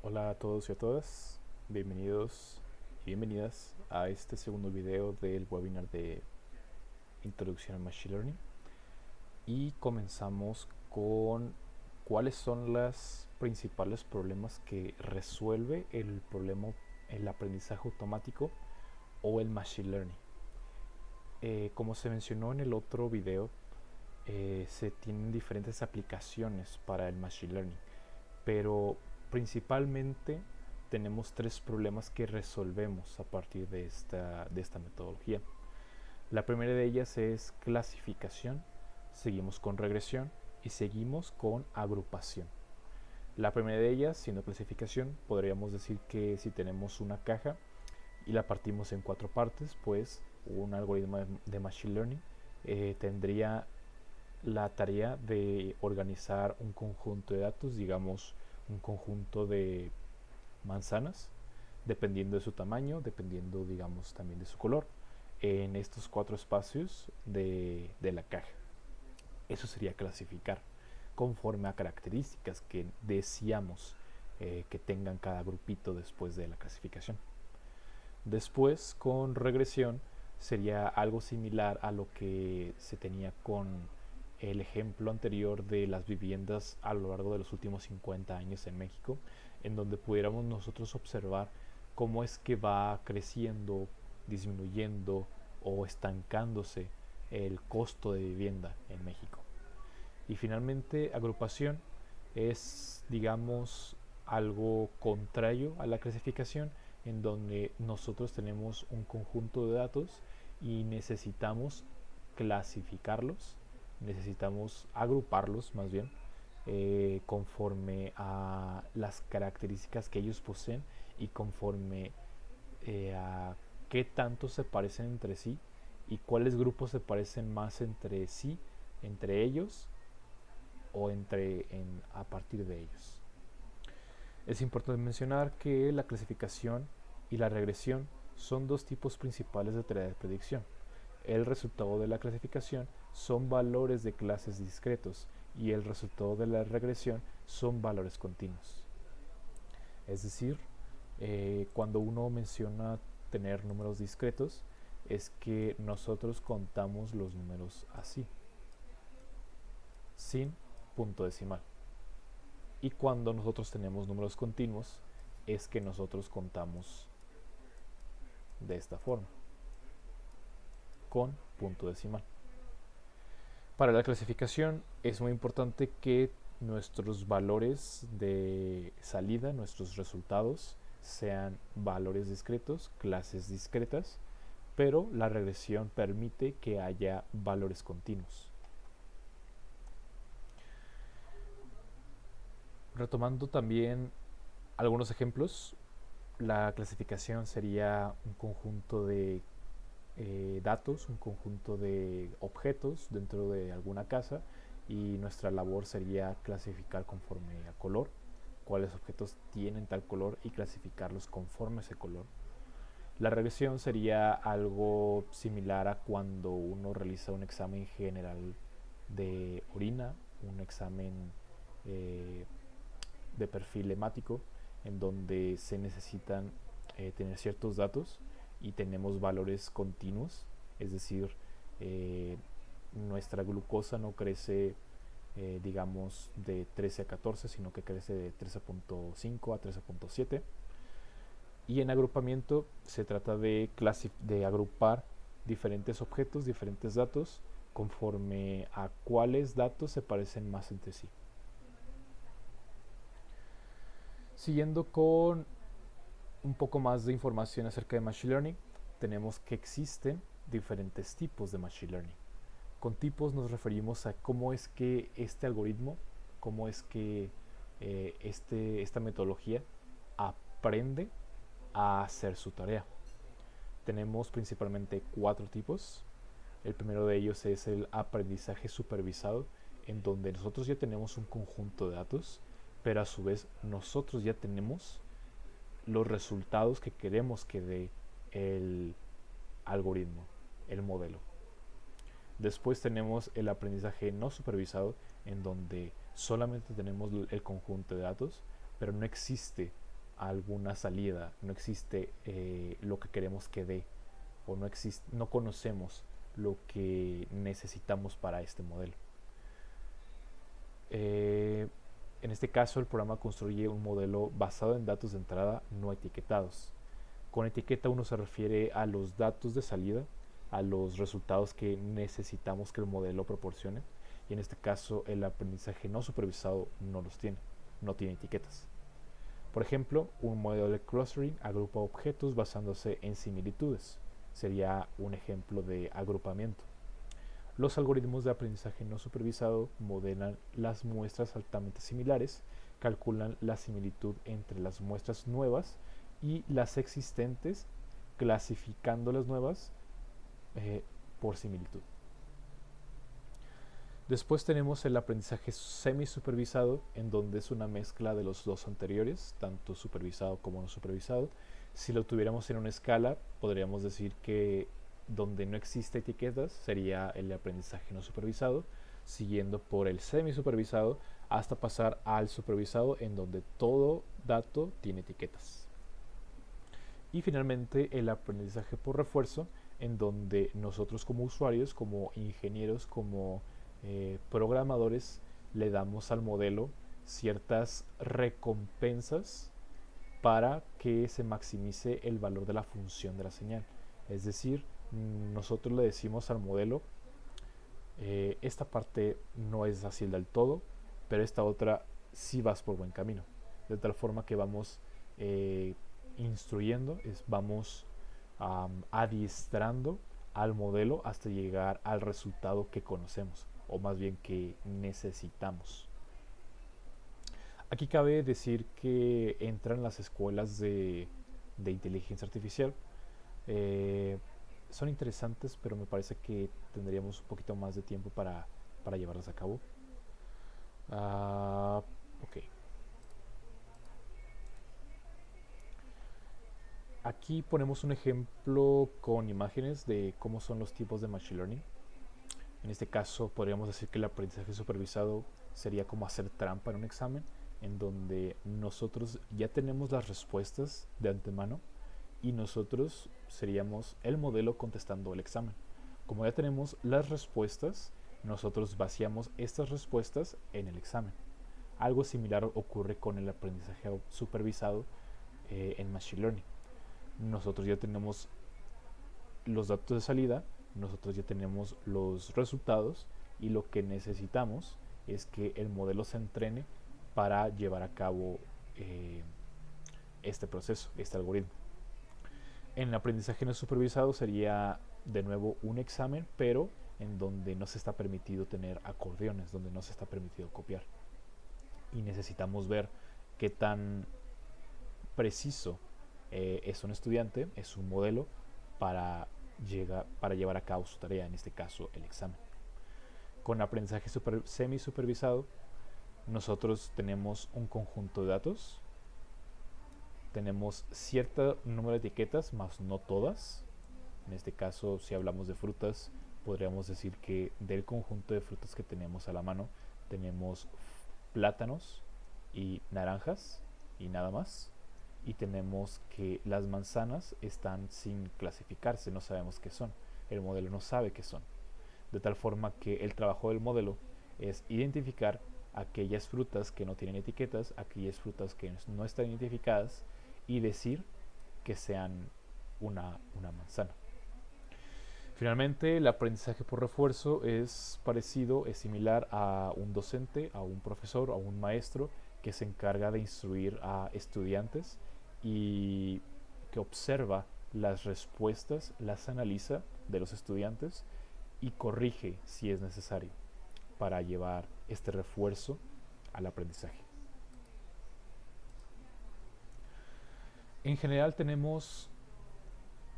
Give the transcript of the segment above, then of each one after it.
Hola a todos y a todas, bienvenidos y bienvenidas a este segundo video del webinar de Introducción al Machine Learning y comenzamos con cuáles son los principales problemas que resuelve el aprendizaje automático o el Machine Learning. Como se mencionó en el otro video, se tienen diferentes aplicaciones para el Machine Learning, pero principalmente tenemos tres problemas que resolvemos a partir de esta metodología. La primera de ellas es clasificación, seguimos con regresión y seguimos con agrupación. La primera de ellas, siendo clasificación, podríamos decir que si tenemos una caja y la partimos en cuatro partes, pues un algoritmo de Machine Learning tendría la tarea de organizar un conjunto de datos, digamos un conjunto de manzanas, dependiendo de su tamaño, dependiendo, digamos, también de su color, en estos cuatro espacios de la caja. Eso sería clasificar conforme a características que deseamos que tengan cada grupito después de la clasificación. Después, con regresión, sería algo similar a lo que se tenía con el ejemplo anterior de las viviendas a lo largo de los últimos 50 años en México, en donde pudiéramos nosotros observar cómo es que va creciendo, disminuyendo o estancándose el costo de vivienda en México. Y finalmente, agrupación es, digamos, algo contrario a la clasificación, en donde nosotros tenemos un conjunto de datos y necesitamos clasificarlos, necesitamos agruparlos más bien, conforme a las características que ellos poseen y conforme a qué tanto se parecen entre sí y cuáles grupos se parecen más entre sí, entre ellos o a partir de ellos. Es importante mencionar que la clasificación y la regresión son dos tipos principales de tarea de predicción. El resultado de la clasificación son valores de clases discretos y el resultado de la regresión son valores continuos. Es decir, cuando uno menciona tener números discretos, es que nosotros contamos los números así, sin punto decimal. Y cuando nosotros tenemos números continuos, es que nosotros contamos de esta forma, con punto decimal. Para la clasificación es muy importante que nuestros valores de salida, nuestros resultados, sean valores discretos, clases discretas, pero la regresión permite que haya valores continuos. Retomando también algunos ejemplos, la clasificación sería un conjunto de datos, un conjunto de objetos dentro de alguna casa, y nuestra labor sería clasificar conforme a color cuáles objetos tienen tal color y clasificarlos conforme a ese color. La regresión sería algo similar a cuando uno realiza un examen general de orina, un examen eh, de perfil hemático, en donde se necesitan tener ciertos datos y tenemos valores continuos, es decir, eh, nuestra glucosa no crece, digamos, de 13 a 14, sino que crece de 13.5 a 13.7. Y en agrupamiento se trata de agrupar diferentes objetos, diferentes datos, conforme a cuáles datos se parecen más entre sí. Siguiendo con un poco más de información acerca de Machine Learning, tenemos que existen diferentes tipos de Machine Learning. Con tipos nos referimos a cómo es que este algoritmo, cómo es que esta metodología aprende a hacer su tarea. Tenemos principalmente cuatro tipos. El primero de ellos es el aprendizaje supervisado, en donde nosotros ya tenemos un conjunto de datos, pero a su vez nosotros ya tenemos los resultados que queremos que dé el algoritmo, el modelo. Después tenemos el aprendizaje no supervisado, en donde solamente tenemos el conjunto de datos, pero no existe alguna salida, no existe lo que queremos que dé, o no conocemos lo que necesitamos para este modelo. En este caso, el programa construye un modelo basado en datos de entrada no etiquetados. Con etiqueta uno se refiere a los datos de salida, a los resultados que necesitamos que el modelo proporcione, y en este caso el aprendizaje no supervisado no los tiene, no tiene etiquetas. Por ejemplo, un modelo de clustering agrupa objetos basándose en similitudes. Sería un ejemplo de agrupamiento. Los algoritmos de aprendizaje no supervisado modelan las muestras altamente similares, calculan la similitud entre las muestras nuevas y las existentes, clasificando las nuevas por similitud. Después tenemos el aprendizaje semi-supervisado, en donde es una mezcla de los dos anteriores, tanto supervisado como no supervisado. Si lo tuviéramos en una escala, podríamos decir que donde no existe etiquetas sería el aprendizaje no supervisado, siguiendo por el semi-supervisado hasta pasar al supervisado, en donde todo dato tiene etiquetas. Y finalmente el aprendizaje por refuerzo, en donde nosotros como usuarios, como ingenieros, como programadores, le damos al modelo ciertas recompensas para que se maximice el valor de la función de la señal. Es decir, nosotros le decimos al modelo, esta parte no es así del todo, pero esta otra sí vas por buen camino. De tal forma que vamos instruyendo, vamos adiestrando al modelo hasta llegar al resultado que conocemos, o más bien que necesitamos. Aquí cabe decir que entran las escuelas de inteligencia artificial. Son interesantes, pero me parece que tendríamos un poquito más de tiempo para llevarlas a cabo. Ok. Aquí ponemos un ejemplo con imágenes de cómo son los tipos de Machine Learning. En este caso podríamos decir que el aprendizaje supervisado sería como hacer trampa en un examen, en donde nosotros ya tenemos las respuestas de antemano y nosotros seríamos el modelo contestando el examen. Como ya tenemos las respuestas, nosotros vaciamos estas respuestas en el examen. Algo similar ocurre con el aprendizaje supervisado en Machine Learning. Nosotros ya tenemos los datos de salida, nosotros ya tenemos los resultados, y lo que necesitamos es que el modelo se entrene para llevar a cabo este proceso, este algoritmo. En el aprendizaje no supervisado sería de nuevo un examen, pero en donde no se está permitido tener acordeones, donde no se está permitido copiar. Y necesitamos ver qué tan preciso es un estudiante, es un modelo para llevar a cabo su tarea, en este caso el examen. Con aprendizaje semi-supervisado, nosotros tenemos un conjunto de datos, tenemos cierto número de etiquetas, más no todas. En este caso, si hablamos de frutas, podríamos decir que del conjunto de frutas que tenemos a la mano, tenemos plátanos y naranjas y nada más. Y tenemos que las manzanas están sin clasificarse, no sabemos qué son, el modelo no sabe qué son, de tal forma que el trabajo del modelo es identificar aquellas frutas que no tienen etiquetas, aquellas frutas que no están identificadas, y decir que sean una manzana. Finalmente, el aprendizaje por refuerzo es parecido, es similar a un docente, a un profesor, a un maestro que se encarga de instruir a estudiantes y que observa las respuestas, las analiza de los estudiantes y corrige si es necesario para llevar este refuerzo al aprendizaje. En general tenemos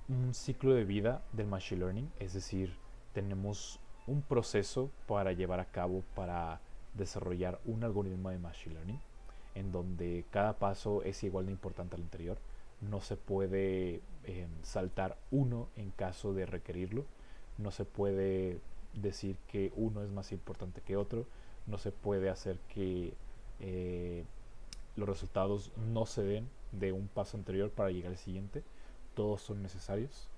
un ciclo de vida del Machine Learning, es decir, tenemos un proceso para llevar a cabo, para desarrollar un algoritmo de Machine Learning, en donde cada paso es igual de importante al anterior. No se puede saltar uno en caso de requerirlo. No se puede decir que uno es más importante que otro. No se puede hacer que los resultados no se den de un paso anterior para llegar al siguiente. Todos son necesarios.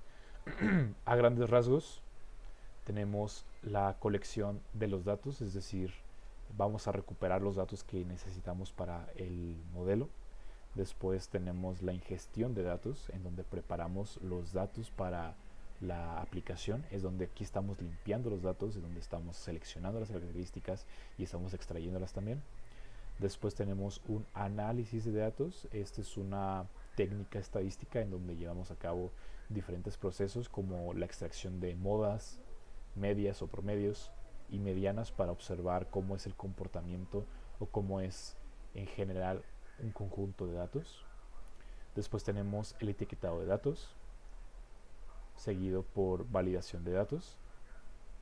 A grandes rasgos, tenemos la colección de los datos, es decir, vamos a recuperar los datos que necesitamos para el modelo. Después tenemos la ingestión de datos, en donde preparamos los datos para la aplicación. Es donde aquí estamos limpiando los datos, es donde estamos seleccionando las características y estamos extrayéndolas también. Después tenemos un análisis de datos. Esta es una técnica estadística en donde llevamos a cabo diferentes procesos como la extracción de modas, medias o promedios y medianas para observar cómo es el comportamiento o cómo es en general un conjunto de datos. Después tenemos el etiquetado de datos, seguido por validación de datos,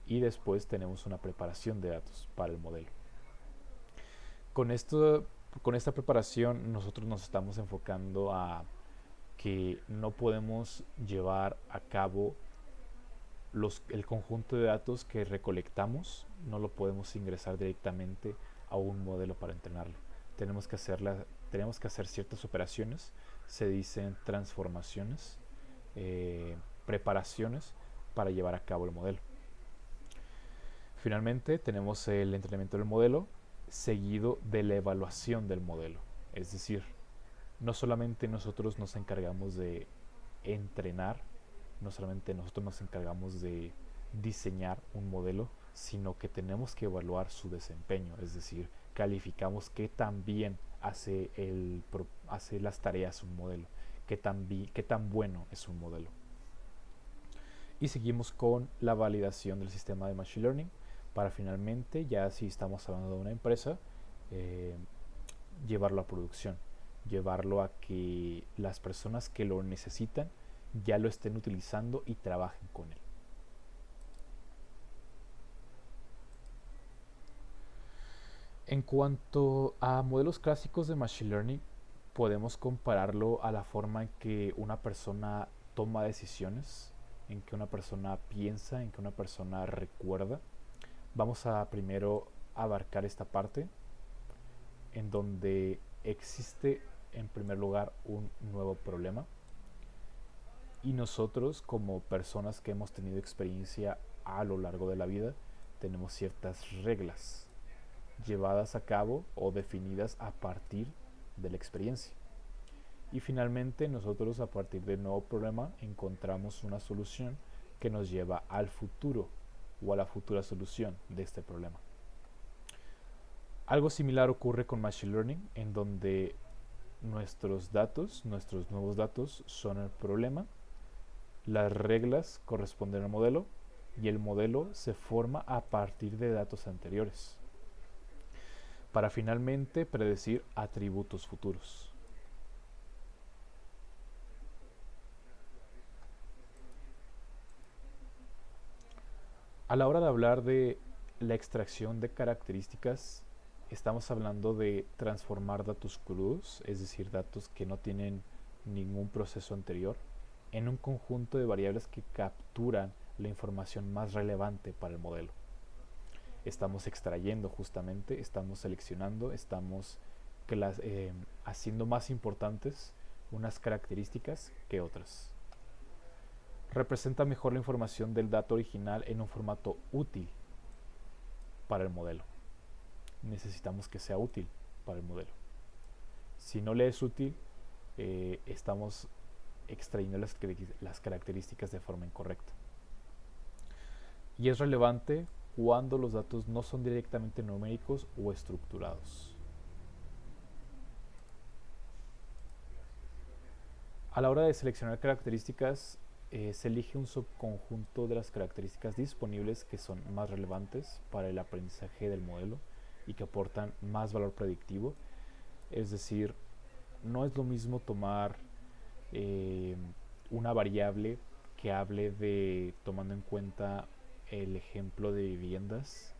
y después tenemos una preparación de datos para el modelo. Con esta preparación nosotros nos estamos enfocando a que no podemos llevar a cabo el conjunto de datos que recolectamos, no lo podemos ingresar directamente a un modelo para entrenarlo. Tenemos que hacer ciertas operaciones, se dicen transformaciones, preparaciones para llevar a cabo el modelo. Finalmente tenemos el entrenamiento del modelo seguido de la evaluación del modelo. Es decir, no solamente nosotros nos encargamos de entrenar, no solamente nosotros nos encargamos de diseñar un modelo, sino que tenemos que evaluar su desempeño, es decir, calificamos qué tan bien hace las tareas un modelo, qué tan bueno es un modelo. Y seguimos con la validación del sistema de Machine Learning para finalmente, ya si estamos hablando de una empresa, llevarlo a producción, llevarlo a que las personas que lo necesitan ya lo estén utilizando y trabajen con él. En cuanto a modelos clásicos de Machine Learning, podemos compararlo a la forma en que una persona toma decisiones, en que una persona piensa, en que una persona recuerda. Vamos a primero abarcar esta parte en donde existe en primer lugar un nuevo problema y nosotros como personas que hemos tenido experiencia a lo largo de la vida tenemos ciertas reglas llevadas a cabo o definidas a partir de la experiencia. Y finalmente nosotros a partir del nuevo problema encontramos una solución que nos lleva al futuro o a la futura solución de este problema. Algo similar ocurre con Machine Learning, en donde nuestros nuevos datos son el problema, las reglas corresponden al modelo y el modelo se forma a partir de datos anteriores para finalmente predecir atributos futuros. A la hora de hablar de la extracción de características, estamos hablando de transformar datos crudos, es decir, datos que no tienen ningún proceso anterior, en un conjunto de variables que capturan la información más relevante para el modelo. Estamos extrayendo justamente, estamos seleccionando, estamos haciendo más importantes unas características que otras. Representa mejor la información del dato original en un formato útil para el modelo. Necesitamos que sea útil para el modelo. Si no le es útil, estamos extrayendo las características de forma incorrecta. Y es relevante cuando los datos no son directamente numéricos o estructurados. A la hora de seleccionar características, se elige un subconjunto de las características disponibles que son más relevantes para el aprendizaje del modelo y que aportan más valor predictivo. Es decir, no es lo mismo tomar una variable que hable de, tomando en cuenta el ejemplo de viviendas,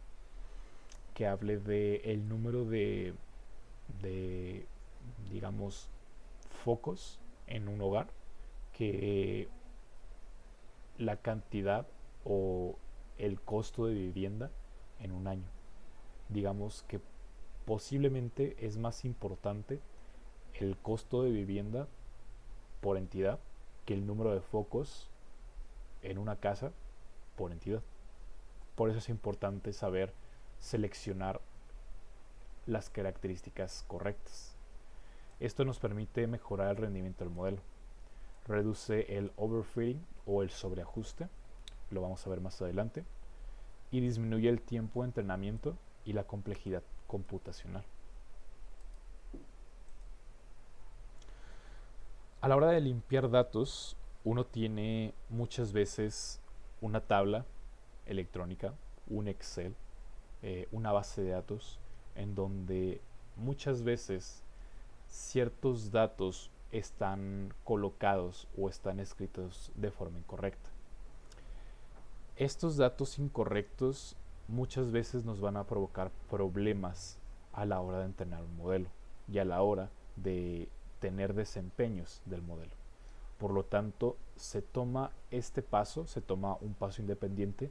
que hable de el número de digamos, focos en un hogar, que la cantidad o el costo de vivienda en un año. Digamos que posiblemente es más importante el costo de vivienda por entidad que el número de focos en una casa por entidad. Por eso es importante saber seleccionar las características correctas. Esto nos permite mejorar el rendimiento del modelo. Reduce el overfitting o el sobreajuste, lo vamos a ver más adelante, y disminuye el tiempo de entrenamiento y la complejidad computacional. A la hora de limpiar datos, uno tiene muchas veces una tabla electrónica, un Excel, una base de datos, en donde muchas veces ciertos datos están colocados o están escritos de forma incorrecta. Estos datos incorrectos muchas veces nos van a provocar problemas a la hora de entrenar un modelo y a la hora de tener desempeños del modelo. Por lo tanto, se toma un paso independiente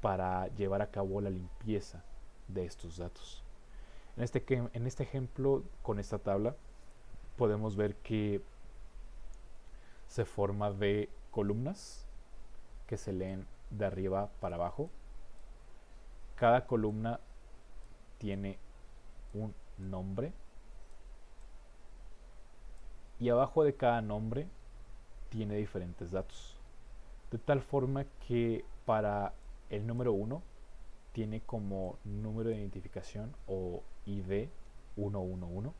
para llevar a cabo la limpieza de estos datos. En este ejemplo, con esta tabla, podemos ver que se forma de columnas que se leen de arriba para abajo. Cada columna tiene un nombre y abajo de cada nombre tiene diferentes datos. De tal forma que para el número 1 tiene como número de identificación o ID 111,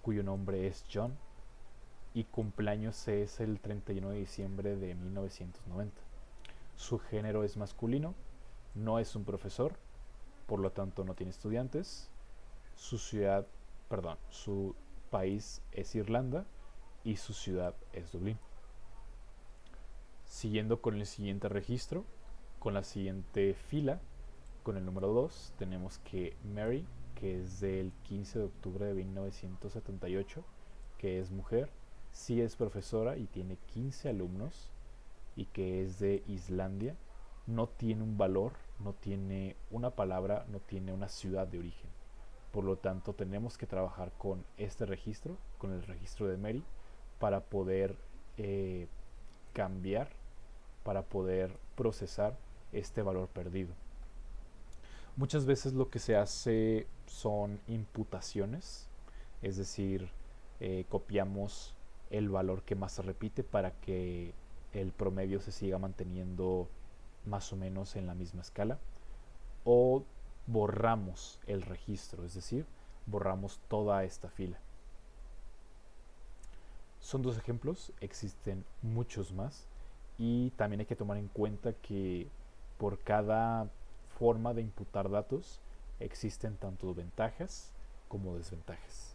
cuyo nombre es John y cumpleaños es el 31 de diciembre de 1990. Su género es masculino, no es un profesor, por lo tanto no tiene estudiantes. Su país es Irlanda y su ciudad es Dublín. Siguiendo con el siguiente registro, con la siguiente fila, con el número 2, tenemos que Mary, que es del 15 de octubre de 1978, que es mujer, sí es profesora y tiene 15 alumnos, y que es de Islandia, no tiene un valor, no tiene una palabra, no tiene una ciudad de origen. Por lo tanto, tenemos que trabajar con este registro, con el registro de Mary, para poder cambiar, para poder procesar este valor perdido. Muchas veces lo que se hace son imputaciones, es decir, copiamos el valor que más se repite para que el promedio se siga manteniendo más o menos en la misma escala, o borramos el registro, es decir, borramos toda esta fila. Son dos ejemplos, existen muchos más, y también hay que tomar en cuenta que por cada forma de imputar datos existen tanto ventajas como desventajas.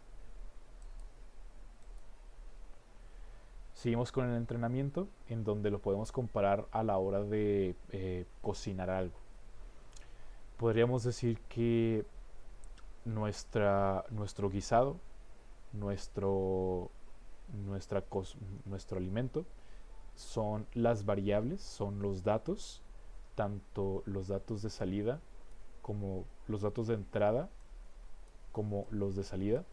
Seguimos con el entrenamiento, en donde lo podemos comparar a la hora de cocinar algo. Podríamos decir que nuestro guisado, nuestro alimento, son las variables, son los datos, tanto los datos de salida como los datos de entrada como los de salida,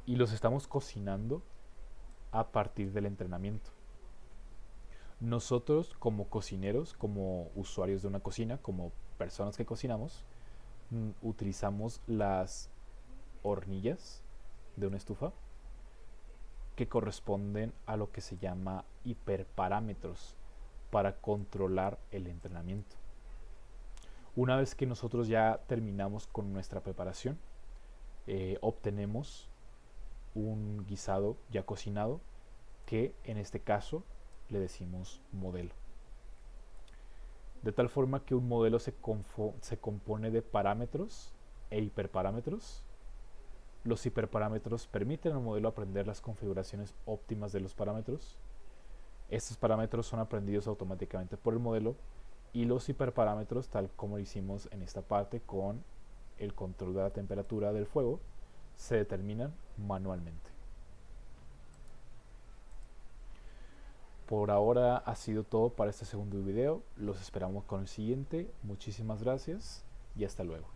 y los estamos cocinando a partir del entrenamiento. Nosotros, como cocineros, como usuarios de una cocina, como personas que cocinamos, utilizamos las hornillas de una estufa que corresponden a lo que se llama hiperparámetros para controlar el entrenamiento. Una vez que nosotros ya terminamos con nuestra preparación, obtenemos un guisado ya cocinado, que en este caso le decimos modelo. De tal forma que un modelo se compone de parámetros e hiperparámetros. Los hiperparámetros permiten al modelo aprender las configuraciones óptimas de los parámetros. Estos parámetros son aprendidos automáticamente por el modelo, y los hiperparámetros, tal como lo hicimos en esta parte con el control de la temperatura del fuego, se determinan manualmente. Por ahora ha sido todo para este segundo video. Los esperamos con el siguiente. Muchísimas gracias y hasta luego.